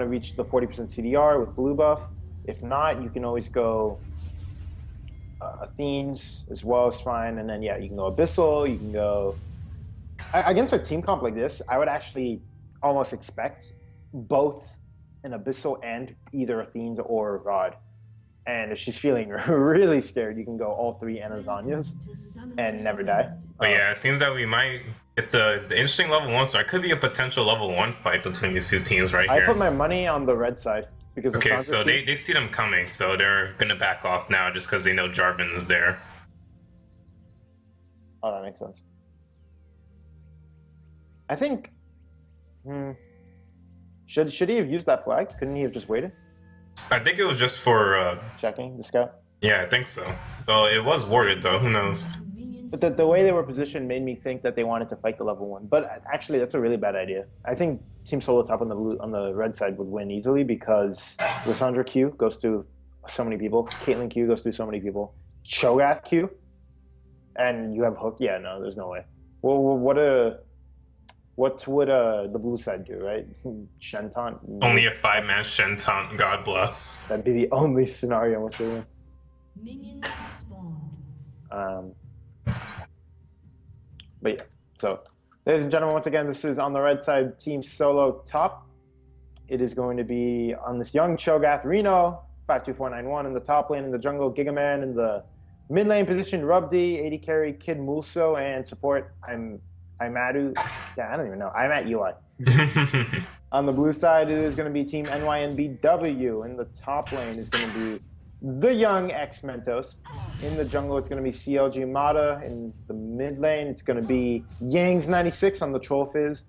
to reach the 40% CDR with blue buff. If not, you can always go Athenes as well as fine. And then, yeah, you can go Abyssal, you can go... Against a team comp like this, I would actually almost expect both an Abyssal and either Athenes or Rod. And if she's feeling really scared, you can go all three Anazanias and never die. But yeah, it seems that we might get the interesting level 1, so it could be a potential level 1 fight between these two teams right here. I put my money on the red side. Because okay, so they see them coming, so they're going to back off now just because they know Jarvan is there. Oh, that makes sense. I think... Should he have used that flag? Couldn't he have just waited? I think it was just for... checking the scout? Yeah, I think so. So it was warded though, who knows? But the way they were positioned made me think that they wanted to fight the level 1. But actually, that's a really bad idea. I think TeamSoloTop on the red side would win easily because Lissandra Q goes through so many people. Caitlyn Q goes through so many people. Cho'Gath Q. And you have Hook. Yeah, no, there's no way. Well, what would the blue side do, right? Shenton? Only a 5-man Shenton, God bless. That'd be the only scenario in which they win. Minions spawn. But yeah, so ladies and gentlemen, once again, this is on the red side, TeamSoloTop. It is going to be on this young Cho'Gath Reno, 52491 in the top lane, in the jungle, Gigaman in the mid lane position, Rubdi, AD carry, Kid Mulso, and support, I'm at I don't even know. I'm at UI. On the blue side, it is going to be Team NYNBW. In the top lane is going to be the young X-Mentos. In the jungle, it's going to be CLG Mata. In the mid lane, it's going to be Yangs96 on the Troll Fizz,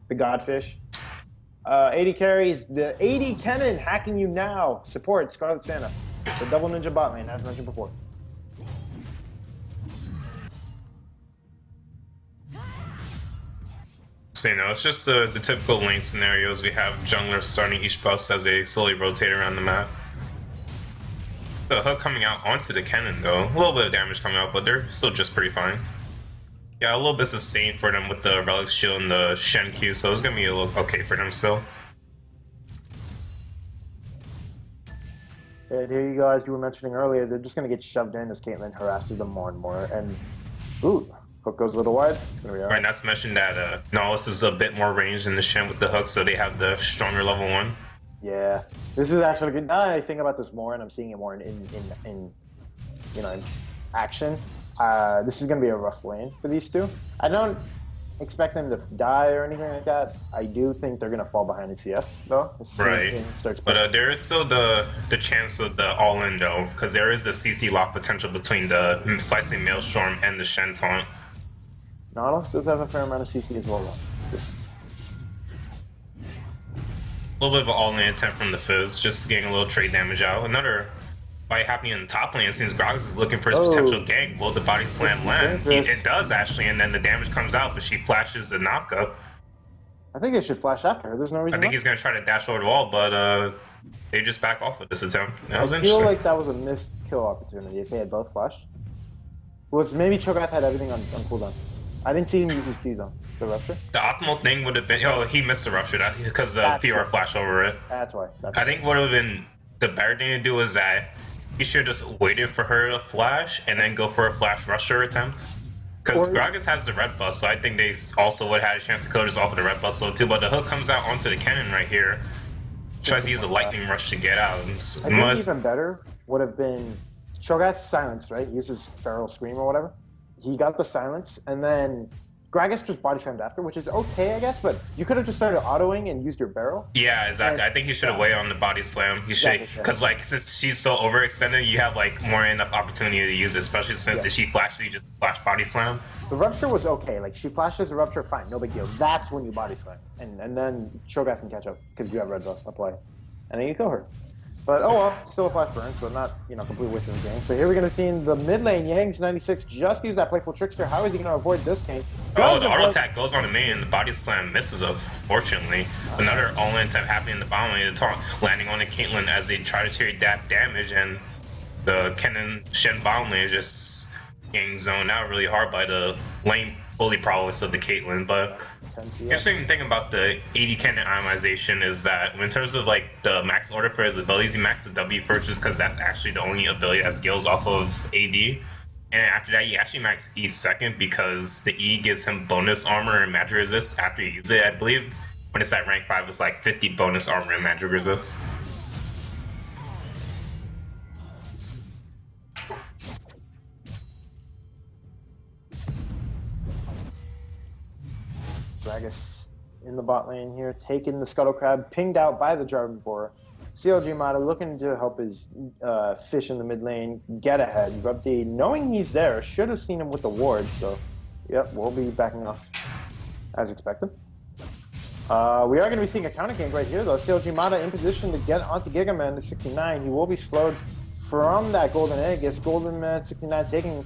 the Godfish. AD carries the AD Kennen hacking you now. Support Scarlet Santa. The double ninja bot lane, as mentioned before. So, you know, it's just the typical lane scenarios. We have junglers starting each buffs as they slowly rotate around the map. The hook coming out onto the cannon, though. A little bit of damage coming out, but they're still just pretty fine. Yeah, a little bit sustained for them with the Relic Shield and the Shen Q, so it's going to be a little okay for them still. And here you go, as you were mentioning earlier, they're just going to get shoved in as Caitlyn harasses them more and more. And, ooh, hook goes a little wide. It's going to be all right. Right, not to mention that Nautilus is a bit more ranged than the Shen with the hook, so they have the stronger level 1. Yeah, this is actually good. Now I think about this more, and I'm seeing it more in you know, in action. This is going to be a rough lane for these two. I don't expect them to die or anything like that. I do think they're going to fall behind in CS, though. Right, but there is still the chance of the all-in, though, because there is the CC lock potential between the Slicing Maelstrom and the Shen taunt. Nautilus does have a fair amount of CC as well, though. A little bit of an all-in attempt from the Fizz, just getting a little trade damage out. Another fight happening in the top lane. It seems Gragas is looking for his potential gank. Will the body slam land? It does, actually, and then the damage comes out, but she flashes the knockup. I think it should flash after her. There's no reason I think he's going to try to dash over the wall, but they just back off with this attempt. That was I interesting. feel like that was a missed kill opportunity if they had both flashed. Was maybe Cho'Gath had everything on cooldown. I didn't see him use his Q though. The rupture. The optimal thing would have been, he missed the rupture because the Fiora flashed over it. That's why. I think what would have been the better thing to do is that he should have just waited for her to flash and then go for a flash rusher attempt. Because Gragas has the red buff, so I think they also would have had a chance to kill just off of the red buff slow too. But the hook comes out onto the cannon right here. Tries to use a lightning rush to get out. I think even better would have been Cho'Gath's silence, right? He uses Feral Scream or whatever. He got the silence, and then Gragas just body slammed after, which is okay, I guess, but you could have just started autoing and used your barrel. Yeah, exactly. I think he should have waited on the body slam. He should, because like since she's so overextended, you have like more enough opportunity to use it, especially since if she flashes, you just flash body slam. The rupture was okay. Like she flashes the rupture, fine, no big deal. That's when you body slam, and then Cho'Gath can catch up because you have red buff apply, and then you kill her. But oh well, still a flash burn, so not complete waste of the game. So here we're gonna see in the mid lane, Yangs96 just use that playful trickster. How is he gonna avoid this game? The auto attack goes on the main, and the body slam misses, unfortunately. Another all-in attempt happening in the bottom lane, the taunt landing on the Caitlyn as they try to carry that damage, and the Kennen Shen bottom lane is just getting zoned out really hard by the lane bully prowess of the Caitlyn. But 10 CS. Interesting thing about the AD cannon itemization is that in terms of like the max order for his abilities, he maxed the W first just because that's actually the only ability that scales off of AD. And after that, he actually maxed E second because the E gives him bonus armor and magic resist after you use it. I believe when it's at rank 5, it's like 50 bonus armor and magic resist. Gragas in the bot lane here, taking the Scuttle Crab, pinged out by the Jarvan Boar. CLG Mata looking to help his fish in the mid lane get ahead. Rubdi, knowing he's there, should have seen him with the ward, so yep, we'll be backing off as expected. We are going to be seeing a counter gank right here, though. CLG Mata in position to get onto Gigaman to 69. He will be slowed from that Golden Egg. As Golden Man 69 taking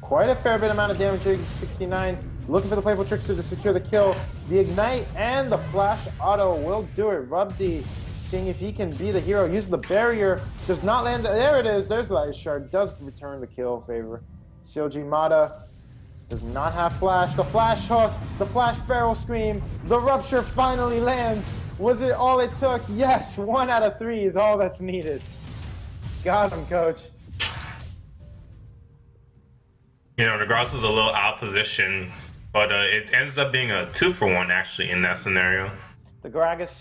quite a fair bit amount of damage to 69. Looking for the Playful Trickster to secure the kill. The Ignite and the Flash Auto will do it. Rubdi seeing if he can be the hero. Uses the barrier. Does not land. There it is. There's the Ice Shard. Does return the kill favor. CLG Mata does not have Flash. The Flash Hook. The Flash Feral Scream. The Rupture finally lands. Was it all it took? Yes. 1 out of 3 is all that's needed. Got him, coach. You know, Regardless was a little out of position, but it ends up being a 2-for-1 actually in that scenario. The Gragas,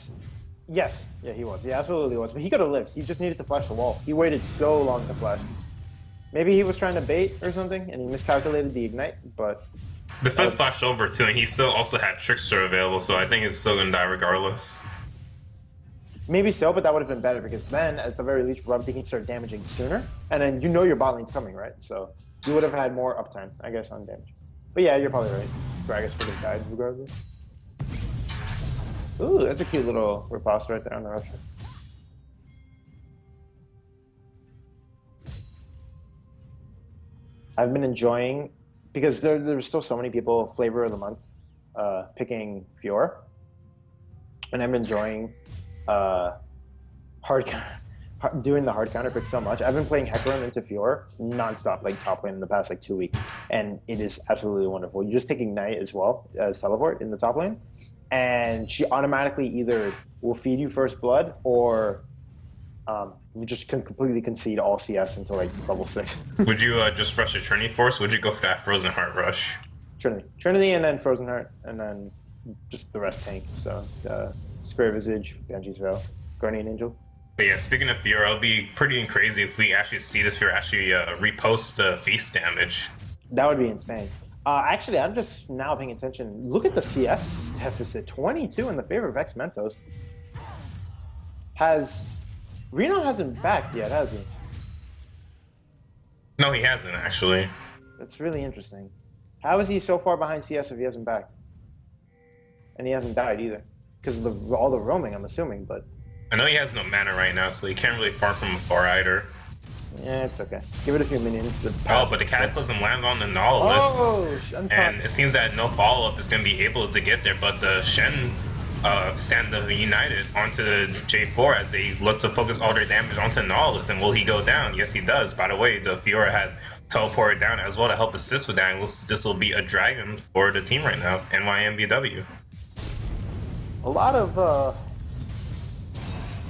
yes, yeah, he was. He absolutely was. But he could have lived. He just needed to flash the wall. He waited so long to flash. Maybe he was trying to bait or something, and he miscalculated the Ignite, but... The first flashed over too, and he still also had Trickster available, so I think it's still going to die regardless. Maybe so, but that would have been better, because then, at the very least, Rubdi can start damaging sooner, and then you know your bot lane's coming, right? So you would have had more uptime, I guess, on damage. But yeah, you're probably right. Gragas would have died regardless. Ooh, that's a cute little riposte right there on the rupture. I've been enjoying, because there's still so many people flavor of the month picking Fiora, and I'm enjoying doing the hard counter pick so much. I've been playing Hecarim into Fiora nonstop, like top lane in the past like 2 weeks, and it is absolutely wonderful. You just take Ignite as well as teleport in the top lane, and she automatically either will feed you first blood or you just can completely concede all CS until like level 6. Would you just rush a Trinity Force? Would you go for that Frozen Heart rush? Trinity, and then Frozen Heart, and then just the rest tank. So Square Visage, Banshee's Veil, Guardian Angel. But yeah, speaking of Fiora, it'll be pretty crazy if we actually see this Fiora actually repost the feast damage. That would be insane. Actually, I'm just now paying attention. Look at the CF deficit, 22 in the favor of X-Mentos. Reno hasn't backed yet, has he? No, he hasn't, actually. That's really interesting. How is he so far behind CS if he hasn't backed? And he hasn't died either. Because of all the roaming, I'm assuming, but... I know he has no mana right now, so he can't really farm from afar either. Yeah, it's okay. Give it a few minions. Oh, but the Cataclysm lands on the Nautilus. And it seems that no follow-up is going to be able to get there, but the Shen stand the United onto the J4 as they look to focus all their damage onto Nautilus. And will he go down? Yes, he does. By the way, the Fiora had teleported down as well to help assist with that. And this will be a dragon for the team right now, NYNBW. A lot of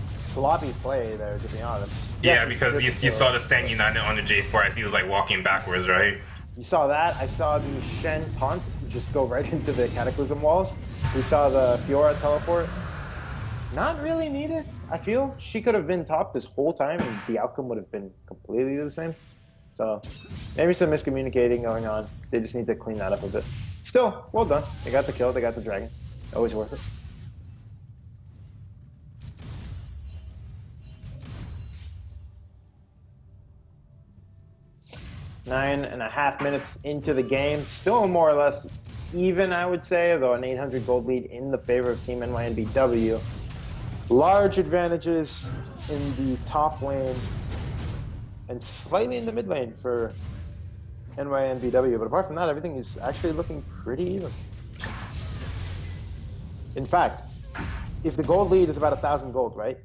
sloppy play there, to be honest. Yeah, because you saw the Stand United on the J4 as he was like walking backwards, right? You saw that. I saw the Shen taunt just go right into the Cataclysm walls. We saw the Fiora teleport. Not really needed, I feel. She could have been top this whole time and the outcome would have been completely the same. So maybe some miscommunicating going on. They just need to clean that up a bit. Still, well done. They got the kill, they got the dragon. Always worth it. Nine and a half minutes into the game. Still more or less even, I would say, though an 800 gold lead in the favor of Team NYNBW. Large advantages in the top lane and slightly in the mid lane for NYNBW. But apart from that, everything is actually looking pretty even. In fact, if the gold lead is about 1,000 gold, right?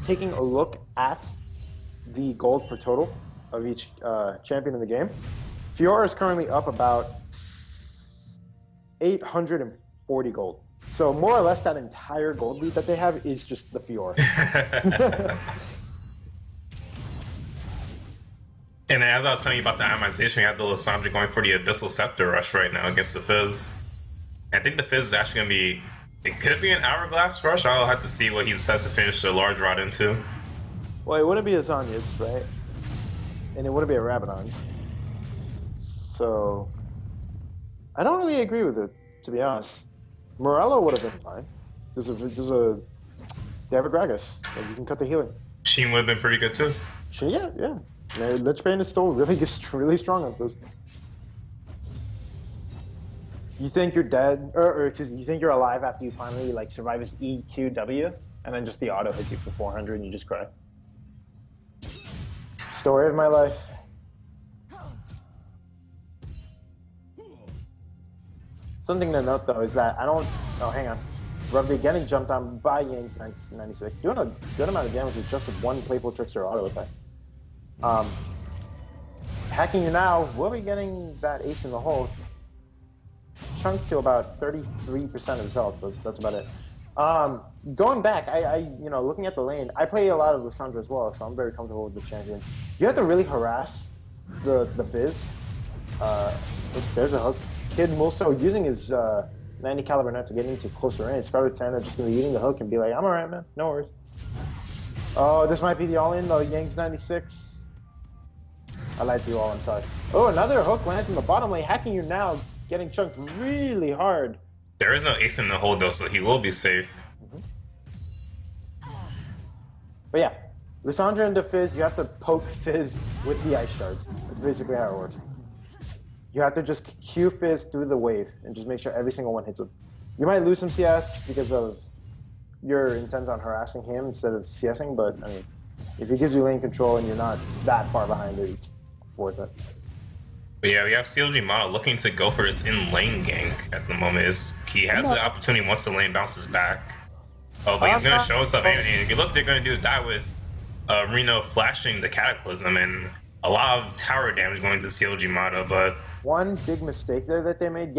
Taking a look at the gold per total of each champion in the game, Fiora is currently up about 40 gold. So more or less that entire gold lead that they have is just the Fiora. And as I was telling you about the atomization, we have the Lissandra going for the Abyssal Scepter rush right now against the Fizz. I think the Fizz is actually going to be... It could be an Hourglass rush. I'll have to see what he decides to finish the large rod into. Well, it wouldn't be a Zonya's, right? And it wouldn't be a Rabadon's. So... I don't really agree with it, to be honest. Morello would have been fine. They have a Gragas. Like, you can cut the healing. Sheen would have been pretty good too. Yeah. Lich Bane is still really strong on this. You think you're dead, or excuse me, you think you're alive after you finally like survive his EQW, and then just the auto hits you for 400 and you just cry. Story of my life. Something to note though is that I don't. Oh, hang on. Rugby getting jumped on by Yang's 96, doing a good amount of damage with just one Playful Trickster auto attack. Hacking you now, we'll be getting that ace in the hole. Chunked to about 33% of his health, but that's about it. Going back, you know, looking at the lane, I play a lot of Lissandra as well, so I'm very comfortable with the champion. You have to really harass the Fizz. There's a hook. Kid Mulso using his 90 caliber net to get into closer range. Scarlet Santa just gonna be eating the hook and be like, I'm alright, man, no worries. Oh, this might be the all-in though, Yang's 96. I lied to you all, I'm sorry. Oh, another hook lands in the bottom lane, hacking you now, getting chunked really hard. There is no ace in the hole though, so he will be safe. But yeah, Lissandra into Fizz, you have to poke Fizz with the ice shards. That's basically how it works. You have to just Q Fizz through the wave and just make sure every single one hits him. You might lose some CS because of your intent on harassing him instead of CSing, but I mean, if he gives you lane control and you're not that far behind it, it's worth it. But yeah, we have CLG Mata looking to go for his in-lane gank at the moment. He has the opportunity once the lane bounces back. Oh, but he's going to show us up. And if you look, they're going to do that with Reno flashing the Cataclysm and a lot of tower damage going to CLG Mata, but... One big mistake there that they made,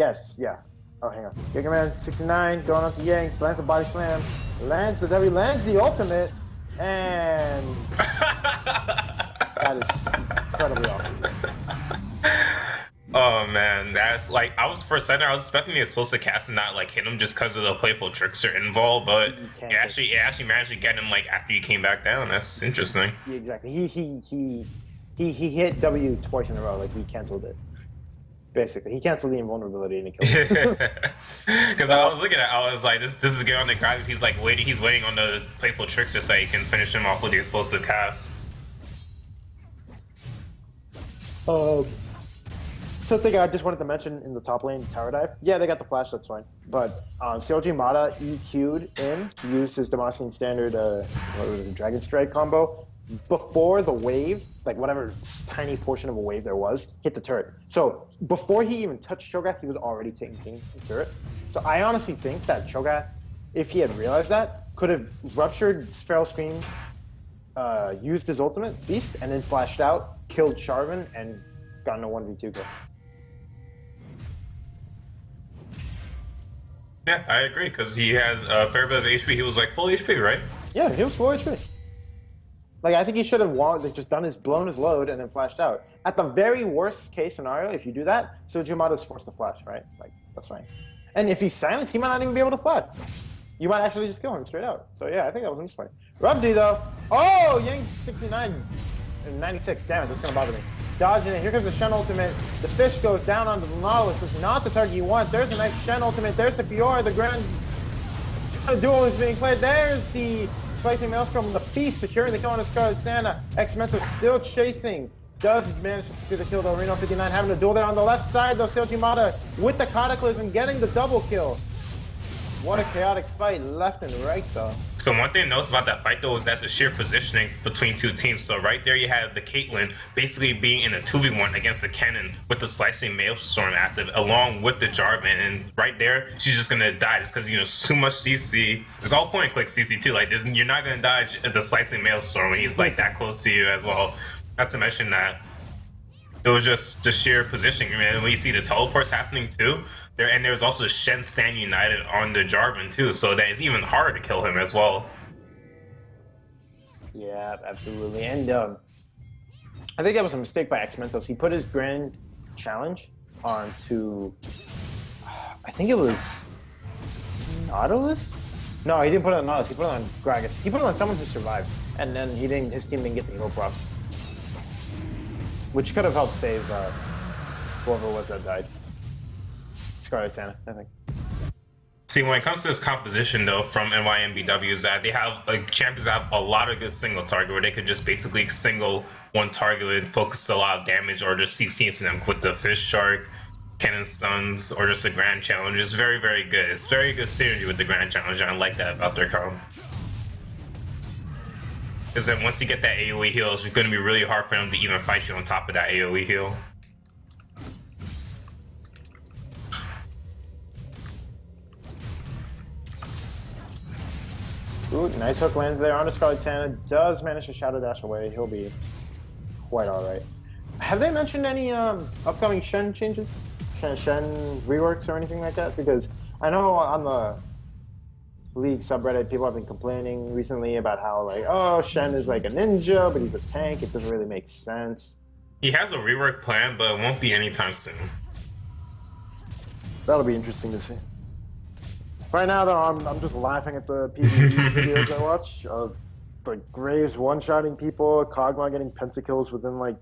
Oh, hang on. Giga Man 69 going on to Yanks, lands a body slam, lands the W, lands the ultimate, and that is incredibly awful. Oh man, that's like I was for a second I was expecting the explosive cast and not like hit him just because of the Playful Trickster involved, but it actually managed to get him like after he came back down. That's interesting. Yeah, exactly. He hit W twice in a row, like he canceled it. Basically, he canceled the invulnerability and he killed him. Because I was looking at, I was like, this is good on the guy. He's like he's waiting on the Playful Trickster so he can finish him off with the explosive cast. Something I just wanted to mention in the top lane, tower dive. Yeah, they got the flash, that's fine. But CLG Mata EQ'd in, used his Demacian standard Dragon Strike combo before the wave, like whatever tiny portion of a wave there was, hit the turret. So before he even touched Cho'Gath, he was already taking the turret. So I honestly think that Cho'Gath, if he had realized that, could have ruptured Feral Scream, used his ultimate, Beast, and then flashed out, killed Sharvan, and gotten a 1v2 kill. Yeah, I agree, because he had a fair bit of HP. He was like full HP, right? Yeah, he was full HP. Like, I think he should have just blown his load and then flashed out. At the very worst case scenario, if you do that, so Jumato's forced to flash, right? Like, that's fine. And if he's silenced, he might not even be able to flash. You might actually just kill him straight out. So yeah, I think that was a misplay. Rubsy though. Oh, Yang 69 and 96. Damn it, that's gonna bother me. Dodging it. Here comes the Shen ultimate. The fish goes down onto the Nautilus. This is not the target you want. There's a nice Shen ultimate. There's the Fiora. The grand duel is being played. There's the Slicing Maelstrom, the Feast securing the kill on the Scarlet Santa. X-Mentor still chasing. Does manage to secure the kill though. Reno 59 having a duel there on the left side though. CLG Mata with the Cataclysm getting the double kill. What a chaotic fight left and right though. So one thing to notice about that fight though is that the sheer positioning between two teams. So right there you have the Caitlyn basically being in a 2v1 against the Kennen with the Slicing Maelstrom active along with the Jarvan, and right there she's just gonna die just because, you know, so much CC. It's all point and click CC too. Like you're not gonna dodge the Slicing Maelstrom when he's like that close to you as well. Not to mention that it was just the sheer positioning. I mean, when you see the teleports happening too, And there's also Shen Stan United on the Jarvan too, so that it's even harder to kill him as well. Yeah, absolutely. And I think that was a mistake by X-Mentos. He put his Grand Challenge onto, I think it was Nautilus? No, he didn't put it on Nautilus. He put it on Gragas. He put it on someone who survived, and then his team didn't get the heal procs, which could have helped save whoever it was that died. Scarlet Santa, I think. See, when it comes to this composition, though, from NYNBW, is that they have, like, champions have a lot of good single target where they could just basically single one target and focus a lot of damage, or just CCing them with the Fish Shark, Cannon Stuns, or just a Grand Challenge. It's very, very good. It's very good synergy with the Grand Challenge, and I like that about their comp. Because then once you get that AoE heal, it's going to be really hard for them to even fight you on top of that AoE heal. Ooh, nice hook lands there on a Scarlet Santa. Does manage to Shadow Dash away. He'll be quite alright. Have they mentioned any upcoming Shen changes? Shen reworks or anything like that? Because I know on the League subreddit, people have been complaining recently about how, like, oh, Shen is like a ninja, but he's a tank. It doesn't really make sense. He has a rework plan, but it won't be anytime soon. That'll be interesting to see. Right now, though, I'm just laughing at the PvE videos I watch of like Graves one-shotting people, Kog'Maw getting pentakills within like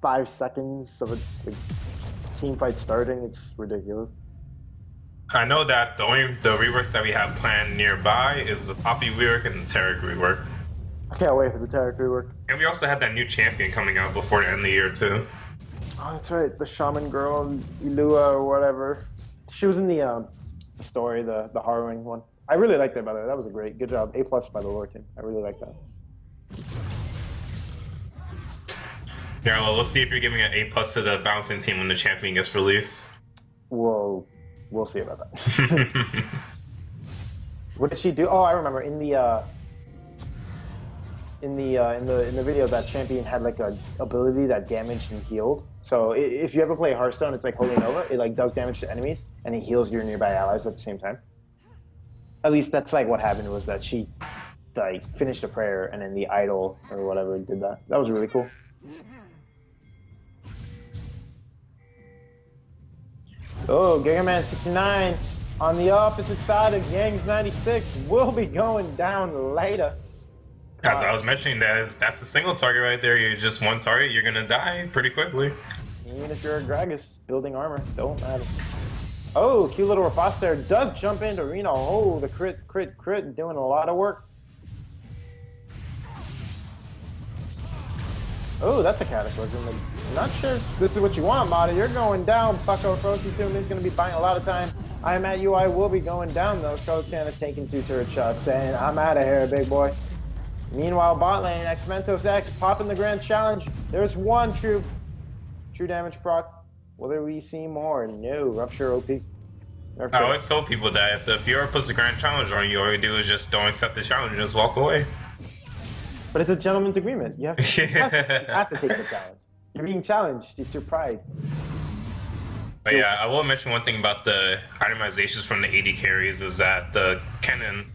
5 seconds of a team fight starting. It's ridiculous. I know that the reworks that we have planned nearby is the Poppy rework and the Taric rework. I can't wait for the Taric rework. And we also had that new champion coming out before the end of the year too. Oh, that's right, the shaman girl, Ilua or whatever. She was in the story, the harrowing one. I really liked that, by the way. That was a good job. A+ by the lore team. I really like that. Yeah, well, we'll see if you're giving an A+ to the bouncing team when the champion gets released. We'll see about that. What did she do? Oh, I remember in the video, that champion had like a ability that damaged and healed. So if you ever play Hearthstone, it's like Holy Nova. It like does damage to enemies and it heals your nearby allies at the same time. At least that's like what happened, was that she like finished a prayer and then the idol or whatever did that. That was really cool. Oh, Gigaman 69 on the opposite side of Yang's 96 will be going down later. As I was mentioning, that's a single target right there. You're just one target, you're gonna die pretty quickly. Even if you're a Gragas, building armor, don't matter. Oh, cute little Rapace there does jump into Reno. Oh, the crit, doing a lot of work. Oh, that's a cataclysm. I'm not sure if this is what you want, Mata. You're going down, Bucko. Frozen Tomb is going to be buying a lot of time. I'm at you. I will be going down, though. Scarlet Santa taking 2 turret shots, saying, I'm out of here, big boy. Meanwhile, bot lane, X-Mentos X popping the Grand Challenge. There's one true damage proc. Will we see more? No. Rupture OP. Rupture. I always told people that if the Fiora puts the Grand Challenge on you, all you do is just don't accept the challenge and just walk away. But it's a gentleman's agreement. You have to, you have to take the challenge. You're being challenged. It's your pride. But yeah, I will mention one thing about the itemizations from the AD carries is that the Kennen,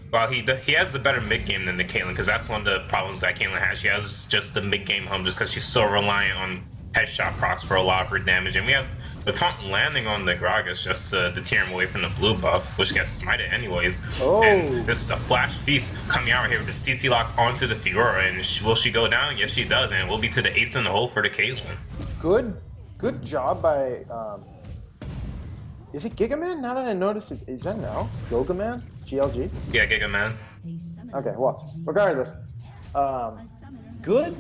while he has the better mid game than the Caitlyn, because that's one of the problems that Caitlyn has. She has just the mid game hum just because she's so reliant on headshot procs for a lot of her damage. And we have the taunt landing on the Gragas just to deter him away from the blue buff, which gets smited anyways. Oh. And this is a flash feast coming out here with the CC lock onto the Fiora. And will she go down? Yes, she does. And it will be to the ace in the hole for the Caitlyn. Good job by, is it Gigaman? Now that I noticed it, is that now? Gogaman? GLG? Yeah, Gigaman. Okay, well, regardless, good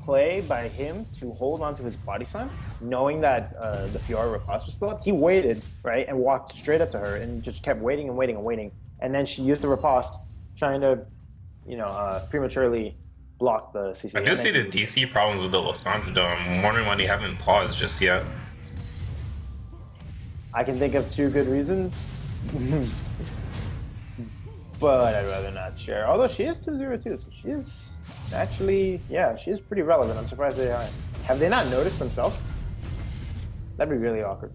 play by him to hold on to his body slam, knowing that the Fiora Riposte was still up. He waited, right, and walked straight up to her and just kept waiting and waiting and waiting. And then she used the Riposte, trying to, prematurely block the CC. I do see the DC problems with the Lissandra, though. I'm wondering why they haven't paused just yet. I can think of 2 good reasons. But I'd rather not share. Although she is 202, so she is actually, yeah, she is pretty relevant. I'm surprised they aren't. Have they not noticed themselves? That'd be really awkward.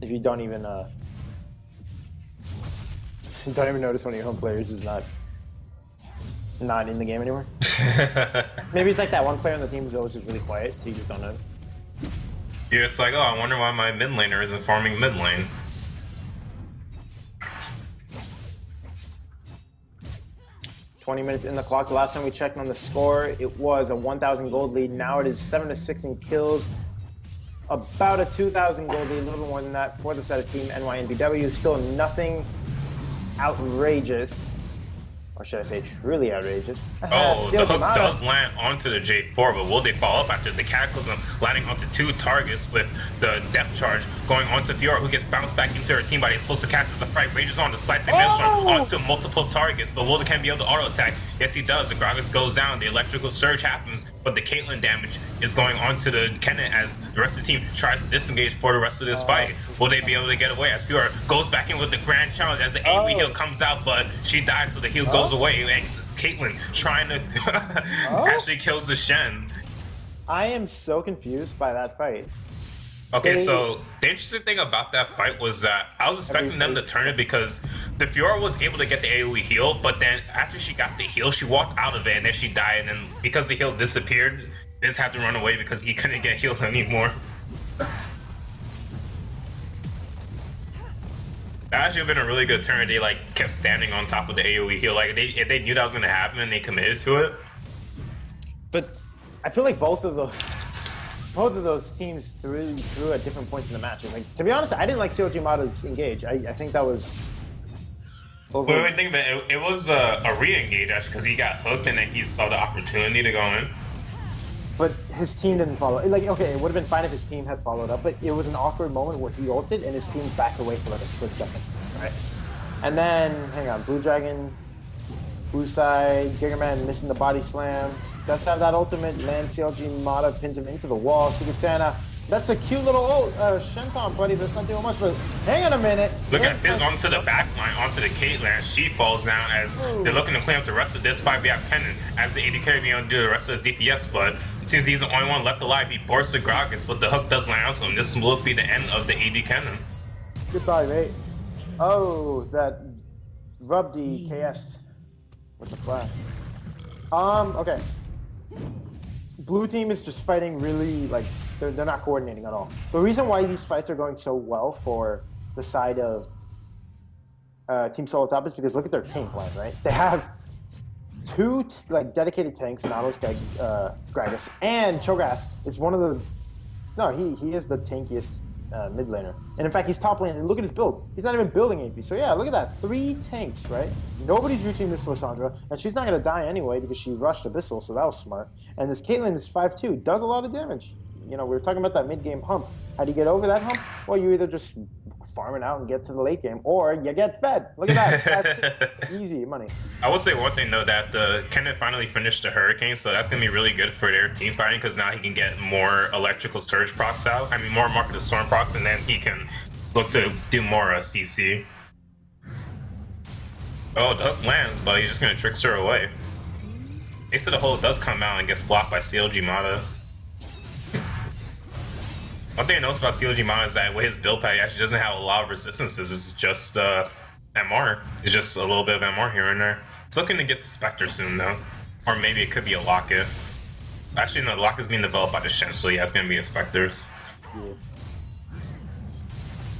If you don't even notice one of your home players is not in the game anymore. Maybe it's like that one player on the team who's always just really quiet, so you just don't know. You're just like, oh, I wonder why my mid laner isn't farming mid lane. Minutes in the clock. The last time we checked on the score, it was a 1,000 gold lead. Now it is 7-6 in kills. About a 2,000 gold lead, a little bit more than that for the set of Team NYNBW. Still nothing outrageous. Or should I say truly outrageous? Oh, the hook does land onto the J4, but will they follow up after the Cataclysm landing onto 2 targets with the depth charge going onto Fiora, who gets bounced back into her team body, explosive cast as the fight rages on the slicing maelstrom onto multiple targets, but will the Ken be able to auto attack? Yes, he does. The Gragas goes down, the electrical surge happens, but the Caitlyn damage is going onto the Kennen as the rest of the team tries to disengage for the rest of this fight. Will they be able to get away as Fiora goes back in with the grand challenge as the AoE heal comes out, but she dies, so the heal goes away. And it's Caitlyn trying to actually kills the Shen. I am so confused by that fight. Okay, so the interesting thing about that fight was that I was expecting them to turn it because the Fiora was able to get the AoE heal, but then after she got the heal, she walked out of it and then she died, and then because the heal disappeared, they just had to run away because he couldn't get healed anymore. That actually would have been a really good turn. They like kept standing on top of the AoE heal. Like if they knew that was gonna happen and they committed to it. But I feel like both of those teams threw at different points in the match. Like, to be honest, I didn't like CLG Mata's engage. I think that was over. Well, I think that it was a re-engage actually because he got hooked and then he saw the opportunity to go in. But his team didn't follow. Like, okay, it would have been fine if his team had followed up, but it was an awkward moment where he ulted and his team backed away for like a split second, right? And then, hang on, Blue Dragon, blue side, Gigaman missing the body slam. Does have that ultimate, land CLG Mata pins him into the wall. Sugitana, that's a cute little ult, Shenton, buddy, but it's not doing much, but hang on a minute. Look at Fizz onto the back line, onto the Caitlyn. She falls down as they're looking to clean up the rest of this fight. We have Kennen as the AD carry being able to do the rest of the DPS, but it seems he's the only one left alive. He boards the Gragas, but the hook does land onto him. This will be the end of the AD Kennen. Goodbye, mate. Oh, that rub DKS with the flash. Okay. Blue team is just fighting really, like, they're not coordinating at all. The reason why these fights are going so well for the side of TeamSoloTop is because look at their tank line, right? They have two dedicated tanks, Nautilus, Gragas, and Cho'Gath is one of the... No, he is the tankiest mid laner. And in fact, he's top lane, and look at his build. He's not even building AP. So yeah, look at that. 3 tanks, right? Nobody's reaching this Lissandra, and she's not going to die anyway because she rushed Abyssal, so that was smart. And this Caitlyn is 5'2", does a lot of damage. You know, we were talking about that mid-game hump. How do you get over that hump? Well, you either just farm it out and get to the late game, or you get fed. Look at that. Easy money. I will say one thing, though, that the Kennen finally finished the Hurricane, so that's going to be really good for their team fighting, because now he can get more electrical surge procs out. I mean, more Mark of the Storm procs, and then he can look to do more CC. Oh, the hook lands, but he's just going to trickster her away. Ace of the Hole does come out and gets blocked by CLG Mata. One thing I noticed about CLG Mata is that with his build pack, he actually doesn't have a lot of resistances. It's just MR. It's just a little bit of MR here and there. It's looking to get the Spectre soon, though. Or maybe it could be a Locket. Actually, no, the Locket's being developed by the Shen, so yeah, it's going to be a Spectres. Yeah.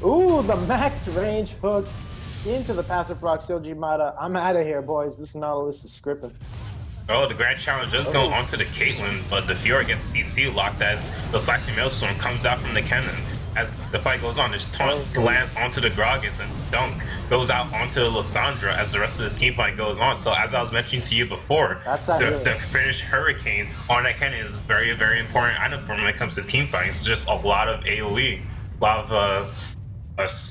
Ooh, the max range hook into the passive proc CLG Mata. I'm out of here, boys. This Nautilus is scripting. Oh, the Grand Challenge does go onto the Caitlyn, but the Fiora gets CC locked as the Slashing Maelstrom comes out from the Kennen. As the fight goes on, this taunt lands onto the Gragas and Dunk goes out onto the Lissandra as the rest of the team fight goes on. So as I was mentioning to you before, the finished Hurricane on that Kennen is very, very important item for when it comes to team fighting. It's just a lot of AoE, a lot of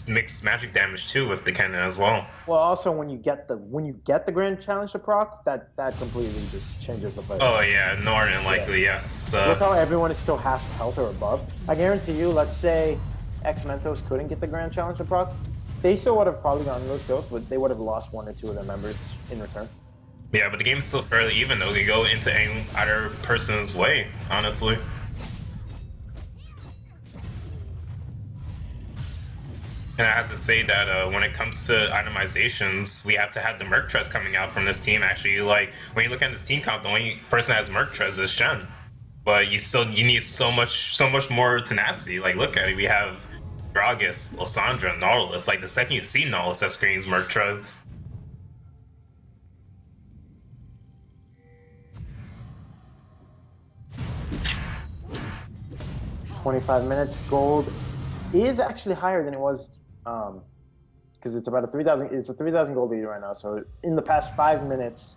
mixed magic damage too with the Kennen as well. Well, also when you get the Grand Challenge to proc, that completely just changes the fight. Oh yeah, Northern likely, yes. Look how everyone is still half health or above. I guarantee you, let's say X-Mentos couldn't get the Grand Challenge to proc, they still would have probably gotten those kills, but they would have lost 1 or 2 of their members in return. Yeah, but the game's still fairly even though. They go into either person's way, honestly. And I have to say that when it comes to itemizations, we have to have the Merc Trez coming out from this team. Actually, like when you look at this team count, the only person that has Merc Trez is Shen. But you need so much more tenacity. Like look at it, we have Gragas, Lysandra, Nautilus. Like the second you see Nautilus, that screams Merc Trez. 25 minutes. Gold is actually higher than it was because it's about a 3,000. It's a 3,000 gold lead right now. So in the past 5 minutes,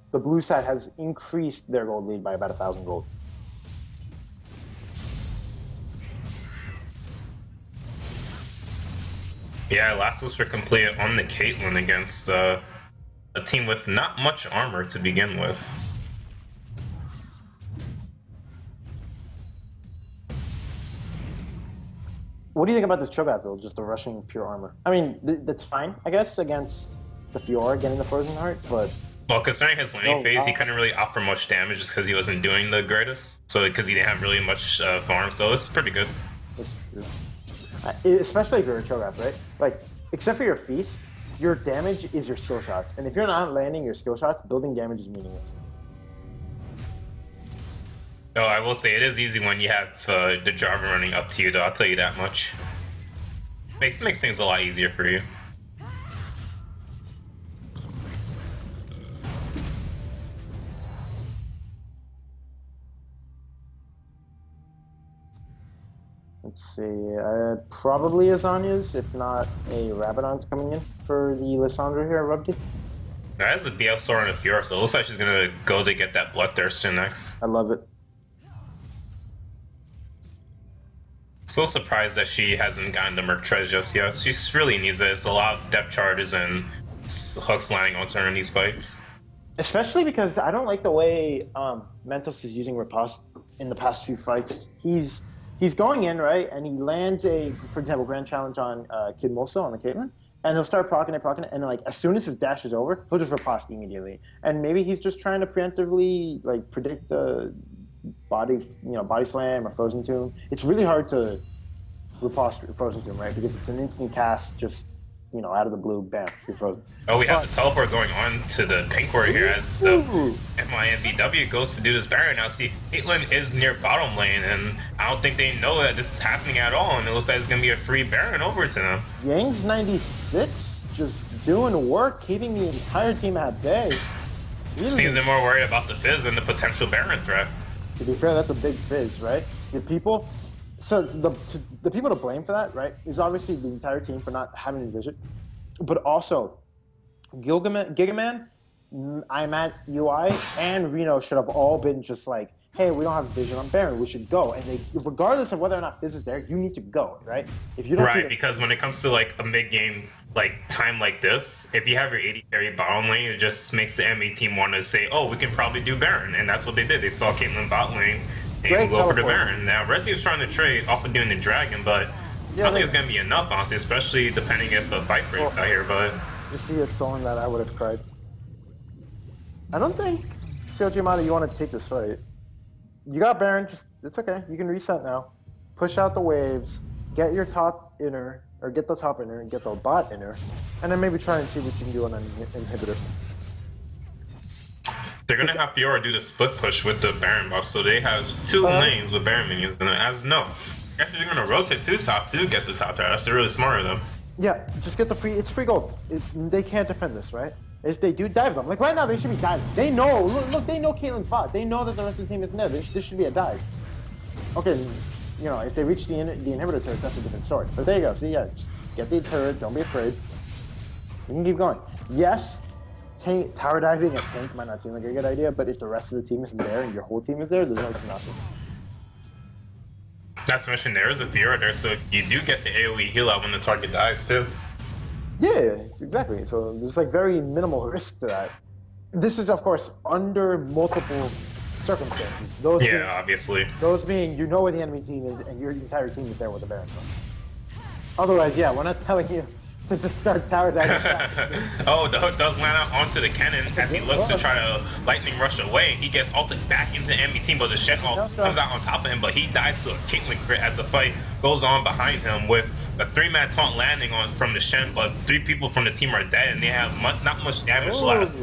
the blue side has increased their gold lead by about 1,000 gold. Yeah, last was for complete on the Caitlyn against a team with not much armor to begin with. What do you think about this Cho'Gath build, just the rushing pure armor? I mean, that's fine, I guess, against the Fiora getting the Frozen Heart, but... Well, considering his laning phase, he couldn't really offer much damage just because he wasn't doing the greatest. So, because he didn't have really much farm, so it's pretty good. It's true. Especially if you're a Cho'Gath, right? Like, except for your feast, your damage is your skill shots. And if you're not landing your skill shots, building damage is meaningless. Oh, I will say it is easy when you have the Jarvan running up to you, though. I'll tell you that much. Makes things a lot easier for you. Let's see, probably Azanya's, if not a Rabadon's coming in for the Lysandra here at Rubdi. That is a BL Sword and a Fiora, so it looks like she's gonna go to get that Bloodthirster next. I love it. So surprised that she hasn't gotten the Merc Trez just yet. She really needs it. It's a lot of depth charges and hooks landing onto her in these fights. Especially because I don't like the way Mentos is using Riposte in the past few fights. He's going in, right, and he lands a, for example, Grand Challenge on Kid Moso on the Caitlyn, and he'll start proccing it, and like as soon as his dash is over, he'll just riposte immediately. And maybe he's just trying to preemptively like predict the body slam or Frozen Tomb. It's really hard to riposte Frozen Tomb, right? Because it's an instant cast, just out of the blue, bam, you're frozen. Oh, we have the teleport going on to the Pink Ward here as the NYNBW goes to do this Baron. Now, see, Caitlyn is near bottom lane, and I don't think they know that this is happening at all, and it looks like it's going to be a free Baron over to them. Yang's 96, just doing work, keeping the entire team at bay. Seems they're more worried about the Fizz than the potential Baron threat. To be fair, that's a big Fizz, right? So the people to blame for that, right, is obviously the entire team for not having vision, but also Gigaman, I'm at UI, and Reno should have all been just like, hey, we don't have vision on Baron, we should go. And regardless of whether or not Fizz is there, you need to go, right? If you don't right, because when it comes to like a mid-game time like this, if you have your 80 carry bottom lane, it just makes the ME team want to say, oh, we can probably do Baron, and that's what they did. They saw Caitlyn bot lane. They go for the Baron. Now, Resi was trying to trade off of doing the Dragon, but I don't think it's going to be enough, honestly, especially depending if a fight breaks out here, but... If he had stolen that, I would have cried. I don't think, Yamada, you want to take this fight. You got Baron, it's okay. You can reset now. Push out the waves, get your top inner, or get the top inner, and get the bot inner, and then maybe try and see what you can do on an inhibitor. They're going to have Fiora do the split push with the Baron buff, so they have two lanes with Baron minions, and as no. Actually, they're going to rotate to top to get this top tower. That's really smart of them. Yeah, just get the free, it's free gold. They can't defend this, right? If they do, dive them. Like right now, they should be diving. They know, look, they know Caitlyn's bot. They know that the rest of the team isn't there. This should be a dive. Okay, if they reach the inhibitor turret, that's a different story. But there you go. So yeah, just get the turret, don't be afraid. You can keep going. Yes, tower diving at tank might not seem like a good idea, but if the rest of the team isn't there and your whole team is there, there's like nothing. Not to mention there is a Fiora there, so you do get the AoE heal out when the target dies too. Yeah, exactly. So there's like very minimal risk to that. This is, of course, under multiple circumstances. Obviously. Those being, where the enemy team is and your entire team is there with the Baron. Otherwise, yeah, we're not telling you to just start tower diving shots. Oh, the hook does land out onto the cannon as he looks to try to lightning rush away. He gets ulted back into the enemy team, but the Shen ult comes out on top of him, but he dies to a Caitlyn crit as the fight goes on behind him with a 3-man taunt landing on from the Shen, but 3 people from the team are dead and they have not much damage left.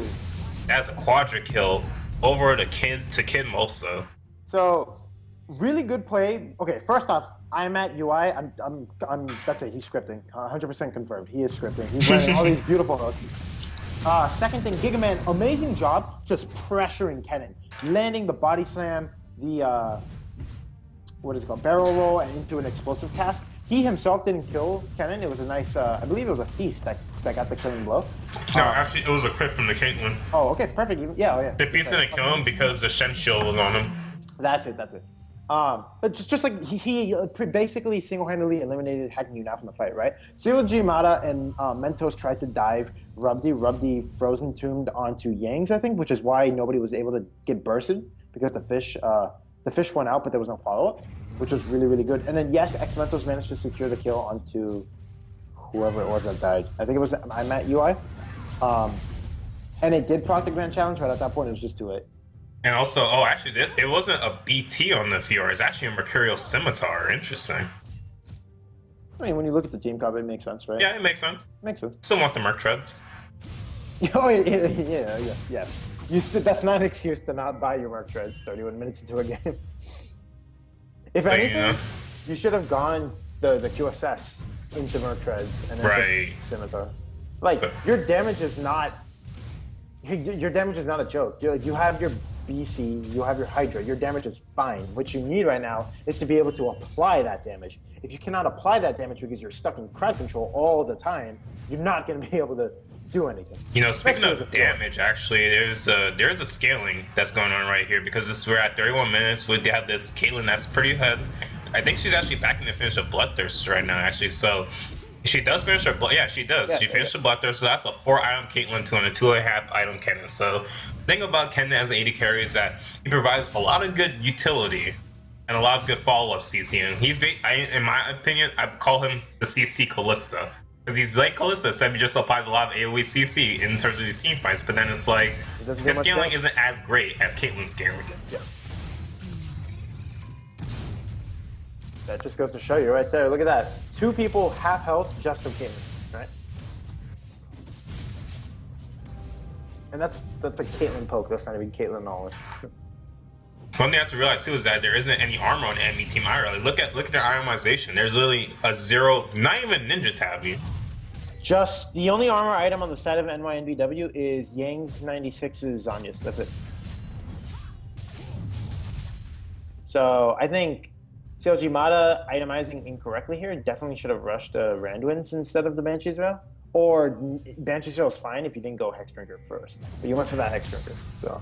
That's a quadra kill over the Kid Mosa. So, really good play. Okay, first off, I'm at UI. That's it. He's scripting. 100% confirmed. He is scripting. He's landing all these beautiful hooks. Second thing, Gigaman, amazing job just pressuring Kennen, landing the body slam, the what is it called, barrel roll, and into an explosive cast. He himself didn't kill Kennen. It was a nice, I believe it was a feast that got the killing blow. No, actually, it was a crit from the Caitlyn. Oh, okay, perfect. Yeah, oh yeah. The feast didn't kill him because the Shen shield was on him. That's it. But just like he basically single-handedly eliminated Hacking You Now from the fight, right? CLG Mata and Mentos tried to dive Rubdi frozen tombed onto Yang's, I think, which is why nobody was able to get bursted because the fish went out, but there was no follow-up, which was really, really good. And then yes, X Mentos managed to secure the kill onto whoever it was that died. I think it was I'm at UI. And it did proc the Grand Challenge, but at that point it was just too late. And also, oh, actually, it wasn't a BT on the Fiora. It's actually a Mercurial Scimitar. Interesting. I mean, when you look at the team card, it makes sense, right? Yeah, it makes sense. Makes sense. Still want the Merc Treads. Oh, yeah. That's not an excuse to not buy your Merc Treads 31 minutes into a game. If anything, you should have gone the QSS into Merc Treads and then Scimitar. Like, your damage is not a joke. You have your BC, you have your Hydra, your damage is fine. What you need right now is to be able to apply that damage. If you cannot apply that damage because you're stuck in crowd control all the time, you're not going to be able to do anything. You know, speaking of damage, actually, there's a scaling that's going on right here because we're at 31 minutes. We have this Caitlyn that's pretty ahead. I think she's actually backing to finish a Bloodthirst right now, actually. So she does finish her blood. Yeah, she does. She finished the Bloodthirst, so that's a 4-item Caitlyn to a 2.5-item Kennen. So the thing about Kennen as an AD carry is that he provides a lot of good utility and a lot of good follow-up CC. And he's, in my opinion, I'd call him the CC Callista. Because he's like Callista, except he just applies a lot of AoE CC in terms of these team fights. But then it's like, his scaling isn't as great as Caitlyn's scaling. Yeah. That just goes to show you right there. Look at that. 2 people half health just from Caitlyn, right? And that's a Caitlyn poke. That's not even Caitlyn knowledge. One thing you have to realize too is that there isn't any armor on the enemy team either. Like, look at their itemization. There's literally a 0, not even Ninja Tabby. Just the only armor item on the side of NYNBW is Yang's 96's Zanya's. That's it. So I think CLG Mata itemizing incorrectly here definitely should have rushed Randuin's instead of the Banshee's Rail. Or Banshee's Rail is fine if you didn't go Hex Drinker first. But you went for that Hex Drinker. So,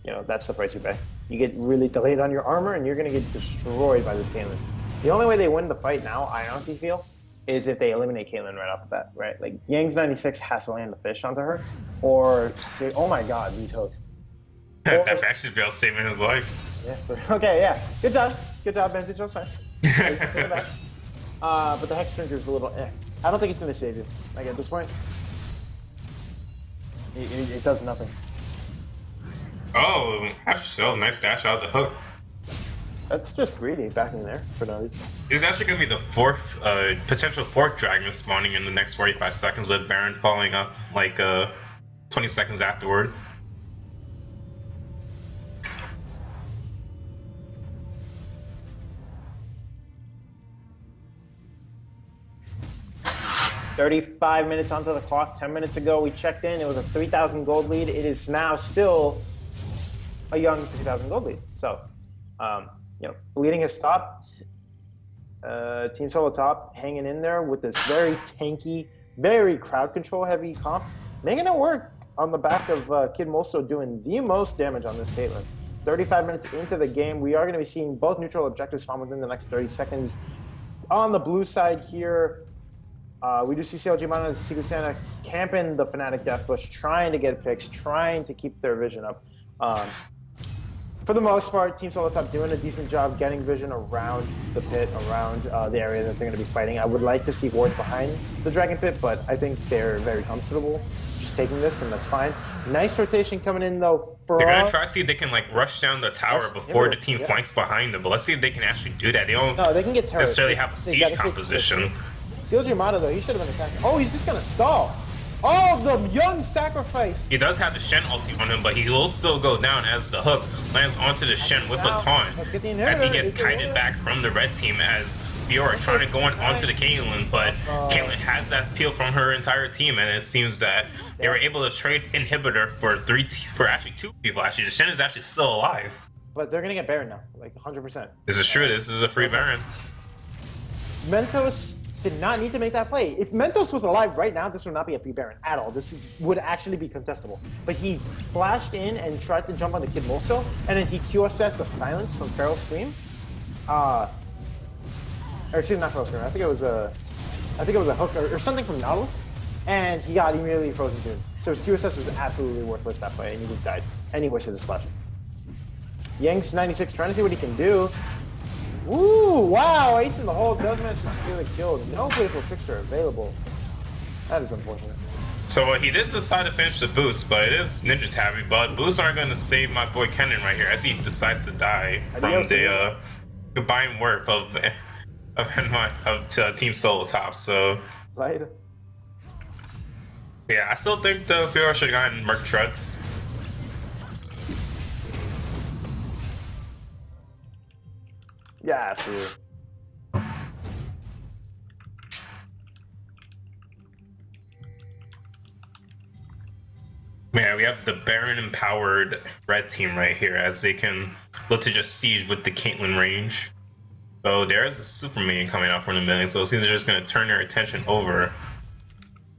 you know, that's the price you pay. You get really delayed on your armor and you're going to get destroyed by this Caitlyn. The only way they win the fight now, I honestly feel, is if they eliminate Caitlyn right off the bat, right? Like, Yang's 96 has to land the fish onto her. Or, oh my god, these hooks. That Banshee's Rail saving his life. Yeah, okay, yeah. Good job. Good job, Benji. That's fine. But the Hex Drinker is a little I don't think it's going to save you. Like, at this point, it does nothing. Oh, nice dash out the hook. That's just greedy, backing there for no reason. It's actually going to be the 4th, potential 4th dragon spawning in the next 45 seconds with Baron following up, like, 20 seconds afterwards. $35 minutes onto the clock. 10 minutes ago, we checked in. It was a 3,000 gold lead. It is now still a young 3,000 gold lead. So, you know, bleeding has stopped. TeamSoloTop hanging in there with this very tanky, very crowd control heavy comp, making it work on the back of Kid Moso doing the most damage on this Caitlyn. 35 minutes into the game, we are going to be seeing both neutral objectives spawn within the next 30 seconds. On the blue side here, we do see CLG Mana and Secret Santa camping the Fnatic Death Bush, trying to get picks, trying to keep their vision up. for the most part, TeamSoloTop doing a decent job getting vision around the pit, around the area that they're going to be fighting. I would like to see wards behind the Dragon Pit, but I think they're very comfortable just taking this, and that's fine. Nice rotation coming in, though. They're going to try to see if they can like rush down the tower before the team flanks behind them, but let's see if they can actually do that. They don't they can get necessarily have a siege composition. Yamada, though, he should have been attacking. Oh, he's just going to stall. Oh, the young sacrifice! He does have the Shen ulti on him, but he will still go down as the hook lands onto the Shen with a taunt. As he gets kited back from the red team as Fiora trying to go onto the Caitlyn, but Caitlyn has that peel from her entire team, and it seems that they were able to trade inhibitor for actually 2 people. Actually, the Shen is actually still alive. But they're gonna get Baron now, like 100%. This is true. This is a free Baron. Mentos did not need to make that play. If Mentos was alive right now, this would not be a free Baron at all. This would actually be contestable. But he flashed in and tried to jump on the Kid Moso, and then he QSS'd the silence from Feral Scream. Or excuse me, not Feral Scream. I think it was a hook or something from Nautilus, and he got immediately frozen soon. So his QSS was absolutely worthless that play, and he just died. And he wasted his flash. Yang's 96 trying to see what he can do. Ooh, wow, ace in the hole does manage to steal the kill. No playful trickster available. That is unfortunate. So he did decide to finish the boots, but it is Ninja's happy. But boots aren't going to save my boy Kennen right here as he decides to die from the combined worth of TeamSoloTop. So Later. Yeah, I still think the Fiora should have gotten Merc Treads. Yeah, absolutely. Yeah, we have the Baron empowered red team right here as they can look to just siege with the Caitlyn range. So there's a super minion coming out from the million, so it seems they're just going to turn their attention over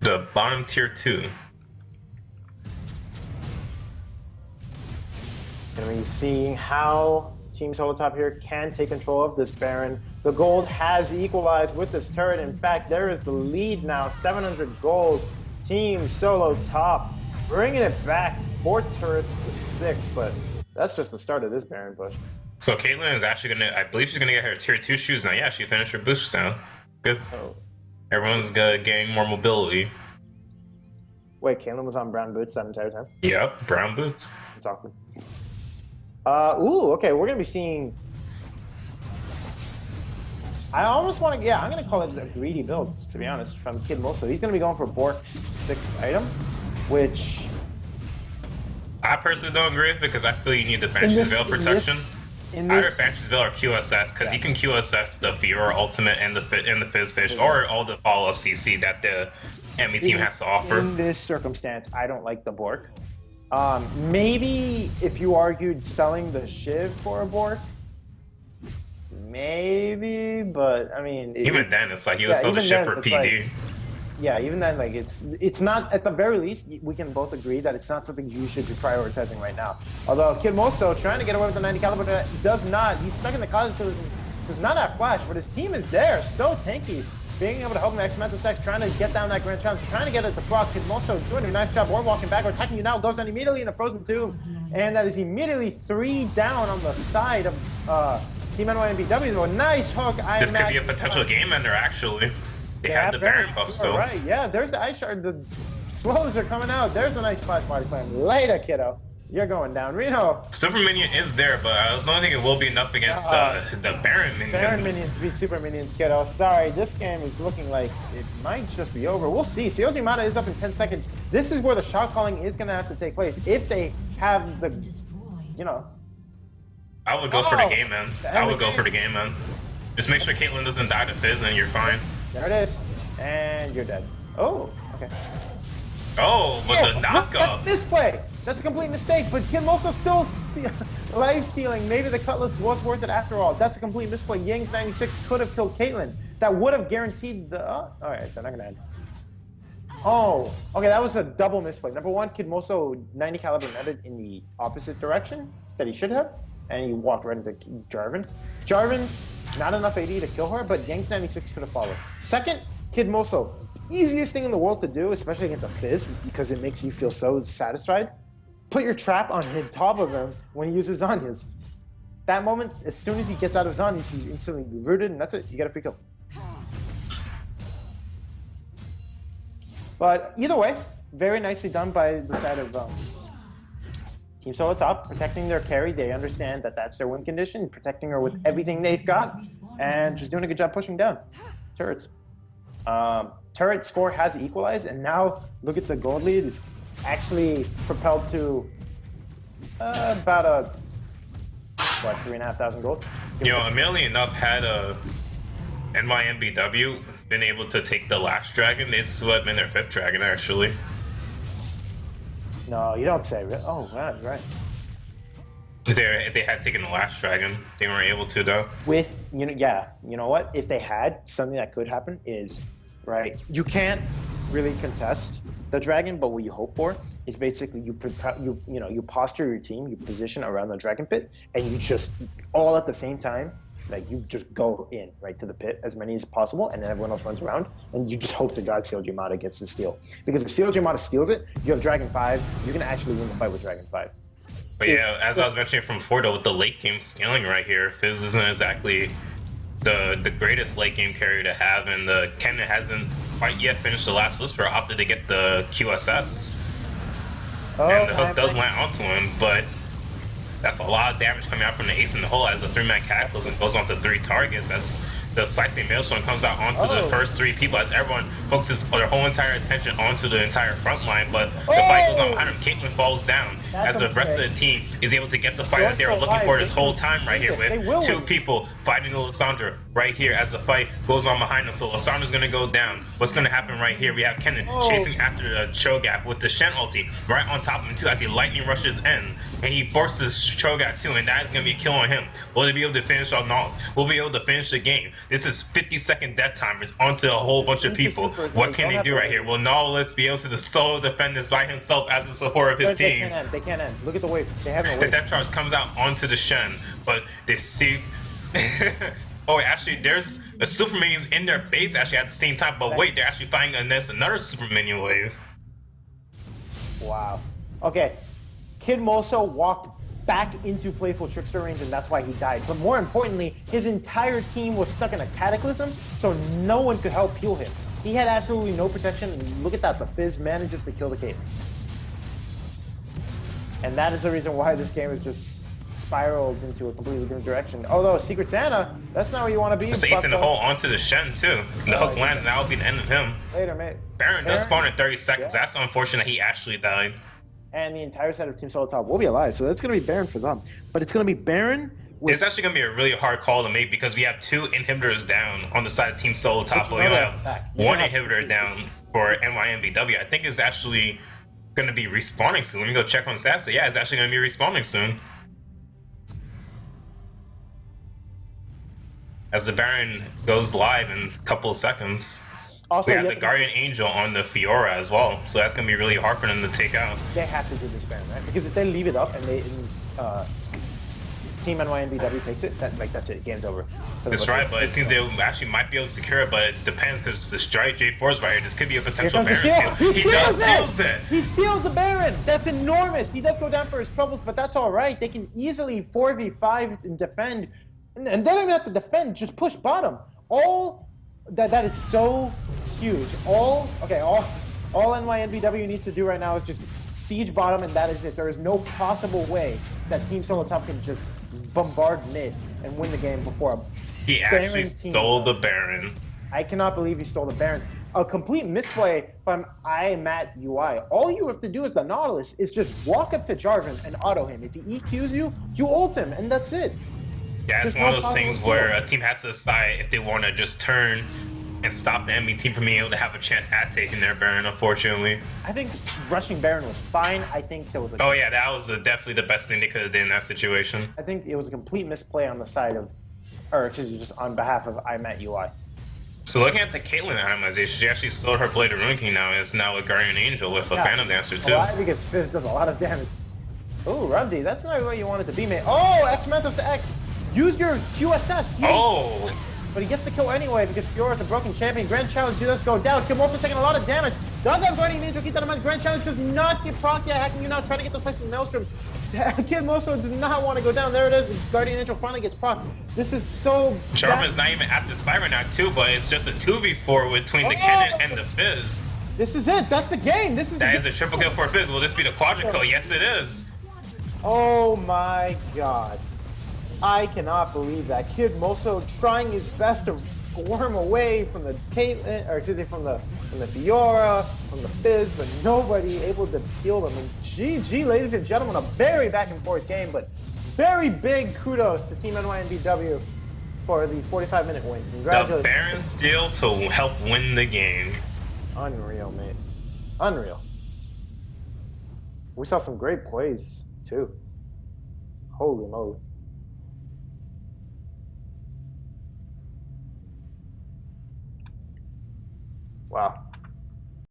the bottom tier 2. And we're seeing how TeamSoloTop here can take control of this Baron. The gold has equalized with this turret. In fact, there is the lead now, 700 gold. TeamSoloTop bringing it back, 4 turrets to 6, but that's just the start of this Baron push. So Caitlyn is actually going to, I believe she's going to get her tier 2 shoes now. Yeah, she finished her boost now. Good. Oh. Everyone's getting more mobility. Wait, Caitlyn was on brown boots that entire time? Yep, brown boots. It's awkward. Ooh, okay, we're gonna be seeing. I almost want to, I'm gonna call it a greedy build, to be honest, from Kid Moso. He's gonna be going for Bork's 6th item, which I personally don't agree with it because I feel you need the Banshee's Veil protection. Either Banshee's Veil or QSS, because you can QSS the Fiora ultimate and the Fizz Fish, or all the follow-up CC that the enemy team has to offer. In this circumstance, I don't like the Bork. Maybe if you argued selling the Shiv for a Bork, maybe, but I mean... Even then, it's like you would sell the Shiv for PD. Like, yeah, even then, like, it's not, at the very least, we can both agree that it's not something you should be prioritizing right now. Although Kid Moso trying to get away with the 90 caliber does not. He's stuck in the closet because does not have flash, but his team is there, so tanky. Being able to help him X-Mental Stacks, trying to get down that grand challenge, trying to get it to proc. Kid Moso doing a nice job board walking back, or attacking you now, goes down immediately in the frozen tomb. And that is immediately 3 down on the side of Team NYNBW. A nice hook. This could be a potential game ender, actually. They have the Baron buff, so. Right, yeah, there's the Ice Shard. The slows are coming out. There's a nice splash body slam. Later, kiddo. You're going down. Reno. Super Minion is there, but I don't think it will be enough against the Baron Minions. Baron Minions beat Super Minions, kiddo. Sorry, this game is looking like it might just be over. We'll see. COG Mata is up in 10 seconds. This is where the shot calling is going to have to take place. If they have the, you know. I would go for the game, man. I would go for the game, man. Just make sure Caitlyn doesn't die to Fizz and you're fine. There it is. And you're dead. Oh, okay. Oh, but the knockup. That's misplay. That's a complete mistake, but Kid Moso still life stealing. Maybe the Cutlass was worth it after all. That's a complete misplay. Yang's 96 could have killed Caitlyn. That would have guaranteed the... Alright, they're not gonna end. Oh, okay, that was a double misplay. Number one, Kid Moso 90 caliber netted in the opposite direction that he should have, and he walked right into Jarvan. Jarvan, not enough AD to kill her, but Yang's 96 could have followed. Second, Kid Moso, easiest thing in the world to do, especially against a Fizz, because it makes you feel so satisfied. Put your trap on the top of him when he uses Zanya's. that moment, as soon as he gets out of his on, he's instantly rooted, and that's it. You get a free kill. But either way, very nicely done by the side of TeamSoloTop, protecting their carry. They understand that that's their win condition, protecting her with everything they've got, and just doing a good job pushing down turrets. Turret score has equalized, and now look at the gold lead. It's actually propelled to about a, what, 3,500 gold? You know, amazingly enough, had NYNBW been able to take the last dragon, they'd still have been their 5th dragon, actually. No, you don't say. Oh, wow, right. If they had taken the last dragon, they weren't able to, though. With, you know, yeah, you know what? If they had, something that could happen is, right, you can't really contest the dragon, but what you hope for is basically you posture your team, you position around the dragon pit, and you just, all at the same time, like you just go in right to the pit, as many as possible, and then everyone else runs around, and you just hope to God Seal Jamada gets the steal. Because if Seal Jamada steals it, you have Dragon 5, you're gonna actually win the fight with Dragon 5. But yeah, as I was mentioning from Fordo, with the late game scaling right here, Fizz isn't exactly the greatest late game carrier to have, and the Kennen hasn't quite yet finished the last Whisper, opted to get the QSS. And the hook does land onto him, but that's a lot of damage coming out from the ace in the hole as the 3-man Cataclysm goes onto 3 targets. As the Slicing Maelstrom comes out onto the first 3 people, as everyone focuses their whole entire attention onto the entire front line. But the fight goes on behind him. Caitlyn falls down as the rest of the team is able to get the fight that they were looking for this whole time right here, with 2 people fighting Lissandra right here as the fight goes on behind them. So Lissandra's going to go down. What's going to happen right here? We have Kennen chasing after the Cho'Gath with the Shen ulti right on top of him too, as the lightning rushes in. And he forces Cho'Gath too, and that is going to be a kill on him. Will they be able to finish off Nautilus? Will be able to finish the game? This is 50-second death timers onto a whole bunch of people. What can they do right here? Will Nautilus be able to solo defend this by himself as a support of his team? They can't end. Look at the wave. They have no wave. The death charge comes out onto the Shen, but they see... Oh, actually, there's a super minions in their base actually at the same time, but wait, they're actually fighting against another super minion wave. Wow. Okay. Kid Moso walked back into playful trickster range, and that's why he died. But more importantly, his entire team was stuck in a cataclysm, so no one could help heal him. He had absolutely no protection, and look at that, the Fizz manages to kill the Caitlyn. And that is the reason why this game is just spiraled into a completely different direction. Although Secret Santa, that's not where you want to be. It's the ace in the hole onto the Shen too. The hook lands, and that will be the end of him. Later, mate. Baron does spawn in 30 seconds. Yeah. That's unfortunate he actually died. And the entire set of TeamSoloTop will be alive, so that's going to be Baron for them. But it's going to be Baron with... It's actually going to be a really hard call to make, because we have 2 inhibitors down on the side of TeamSoloTop, but we only have 1 inhibitor down for NYNBW. I think it's actually going to be respawning soon. Let me go check on stats. Yeah, it's actually going to be respawning soon. As the Baron goes live in a couple of seconds. Also, we have the Guardian Angel on the Fiora as well, so that's going to be really hard for them to take out. They have to do this Baron, right? Because if they leave it up and they Team NYNBW takes it, that's it, game's over. That's right, but it seems they actually might be able to secure it, but it depends, because the Strike J4's right here. This could be a potential Baron steal. He steals it! He steals the Baron! That's enormous! He does go down for his troubles, but that's alright. They can easily 4v5 and defend, and they don't even have to defend, just push bottom. That is so huge. All NYNBW needs to do right now is just siege bottom, and that is it. There is no possible way that TeamSoloTop can just bombard mid and win the game before he actually stole the Baron. I cannot believe he stole the Baron. A complete misplay from NYNBW. All you have to do as the Nautilus is just walk up to Jarvan and auto him. If he EQs you, you ult him, and that's it. Yeah, it's one of those things where a team has to decide if they want to just turn and stop the enemy team from being able to have a chance at taking their Baron, unfortunately. I think rushing Baron was fine. I think there was a... Oh yeah, that was definitely the best thing they could have done in that situation. I think it was a complete misplay on the side of... Or excuse me, just on behalf of NYNBW. So looking at the Caitlyn itemization, she actually sold her Blade of Ruin King now, and is now a Guardian Angel with a Phantom Dancer too. Why? Because Fizz does a lot of damage. Oh, Rumdy, that's not what you wanted to be, mate. Oh, X-Mentos to X! Use your QSS! But he gets the kill anyway because Fiora is a broken champion. Grand Challenge does go down. Kim also taking a lot of damage. Does have Guardian Angel, keep that in mind. Grand Challenge does not get proc yet. How can you not try to get the slice from Maelstrom? Kid Moso does not want to go down. There it is. Guardian Angel finally gets proc. This is so... Jarvan's not even at this fight right now too, but it's just a 2v4 between the Cannon and the Fizz. This is it. That's the game. This is That is a triple kill for Fizz. Will this be the quadra kill? Yes, it is. Oh my god. I cannot believe that. Kid Moso trying his best to squirm away from the Caitlyn, or excuse me, from the Fiora, from the Fizz, but nobody able to kill them. And GG, ladies and gentlemen, a very back and forth game, but very big kudos to Team NYNBW for the 45-minute win. Congratulations. The Baron steal to help win the game. Unreal, mate. Unreal. We saw some great plays, too. Holy moly. Wow.